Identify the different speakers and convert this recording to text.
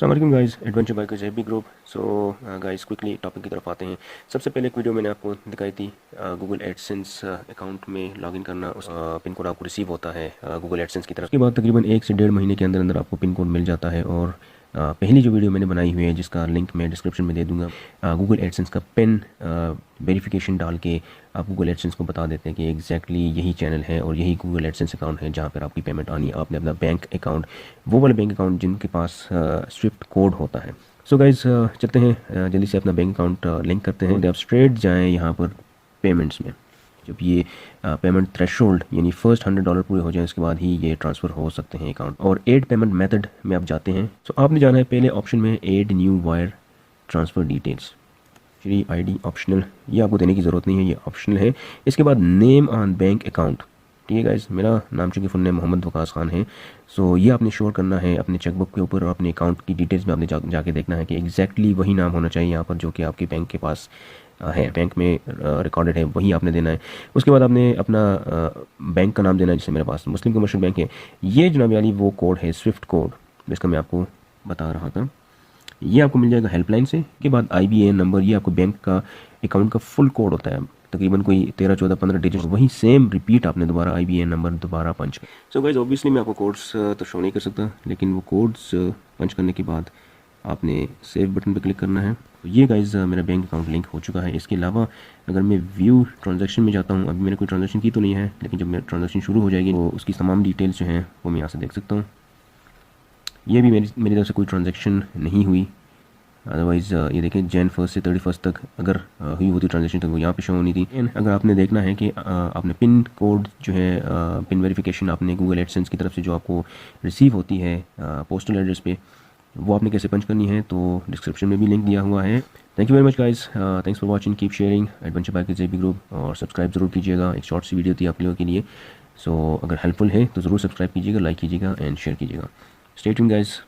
Speaker 1: अस्सलाम वालेकुम guys, adventure bikers AB group. So guys quickly topic की तरफ आते हैं। सबसे पहले एक वीडियो मैंने आपको दिखाई थी गूगल एडसेंस अकाउंट में लॉगिन करना। उस पिन कोड आपको रिसीव होता है गूगल एडसेंस की तरफ। उसके बाद तकरीबन 1 से 1.5 महीने के अंदर अंदर आपको पिन कोड मिल जाता है। और पहली जो वीडियो मैंने बनाई हुई है जिसका लिंक मैं डिस्क्रिप्शन में दे दूंगा, गूगल एडसेंस का पिन वेरिफिकेशन डाल के आप गूगल एडसेंस को बता देते हैं कि एग्जैक्टली यही चैनल है और यही गूगल एडसेंस अकाउंट है जहाँ पर आपकी पेमेंट आनी है। आपने अपना बैंक अकाउंट, वो वाले बैंक अकाउंट जिनके पास स्विफ्ट कोड होता है। सो गाइज चलते हैं जल्दी से अपना बैंक अकाउंट लिंक करते हैं। आप स्ट्रेट जाएँ यहाँ पर पेमेंट्स में। जब ये पेमेंट थ्रेशोल्ड यानी फर्स्ट $100 पूरे हो जाए उसके बाद ही ये ट्रांसफ़र हो सकते हैं अकाउंट। और एड पेमेंट मेथड में आप जाते हैं तो आपने जाना है पहले ऑप्शन में add new wire transfer details. Free ID optional, ये आपको देने की ज़रूरत नहीं है, ये ऑप्शनल है। इसके बाद नेम ऑन बैंक अकाउंट, ठीक है गाइस, मेरा नाम चूँकि फुल नेम मोहम्मद वकास खान है। सो ये आपने शोर करना है अपने चेकबुक के ऊपर और अपने अकाउंट की डिटेल्स में आपने जाके देखना है कि एग्जैक्टली वही नाम होना चाहिए यहाँ पर जो कि आपके बैंक के पास है, बैंक में रिकॉर्डेड है, वही आपने देना है। उसके बाद आपने अपना बैंक का नाम देना है। जैसे मेरे पास मुस्लिम कमर्शियल बैंक है। ये जनाब यानी वो कोड है स्विफ्ट कोड जिसका मैं आपको बता रहा था। ये आपको मिल जाएगा हेल्पलाइन से। के बाद IBAN नंबर, ये आपको बैंक का अकाउंट का फुल कोड होता है, तकरीबन कोई 13, 14, 15 डिजिट। वही सेम रिपीट आपने दोबारा IBAN नंबर दोबारा पंच कर। सो गाइस ऑब्वियसली मैं आपको कोड्स तो शो नहीं कर सकता, लेकिन वो कोड्स पंच करने के बाद आपने सेव बटन पर क्लिक करना है। तो ये गाइस मेरा बैंक अकाउंट लिंक हो चुका है। इसके अलावा अगर मैं व्यू ट्रांजैक्शन में जाता हूँ, अभी मैंने कोई ट्रांजैक्शन की तो नहीं है, लेकिन जब मेरा ट्रांजैक्शन शुरू हो जाएगी तो उसकी तमाम डिटेल्स जो हैं वो मैं यहाँ से देख सकता हूँ। ये भी मेरी तरफ से कोई ट्रांजैक्शन नहीं हुई। अदरवाइज़ ये देखें जैन 1 से 31 तक अगर हुई होती ट्रांजैक्शन तो वो यहाँ पे शो होनी थी। अगर आपने देखना है कि आपने पिन कोड जो है पिन वेरिफिकेशन आपने गूगल एडसेंस की तरफ से जो आपको रिसीव होती है पोस्टल एड्रेस पे, वो आपने कैसे पंच करनी है तो डिस्क्रिप्शन में भी लिंक दिया हुआ है। Thank you very much guys, thanks for watching, keep sharing adventure bikers AB group और सब्सक्राइब ज़रूर कीजिएगा। एक शॉर्ट सी वीडियो थी आप लोगों के लिए। सो अगर हेल्पफुल है तो ज़रूर सब्सक्राइब कीजिएगा, लाइक कीजिएगा एंड शेयर कीजिएगा। Stay tuned guys.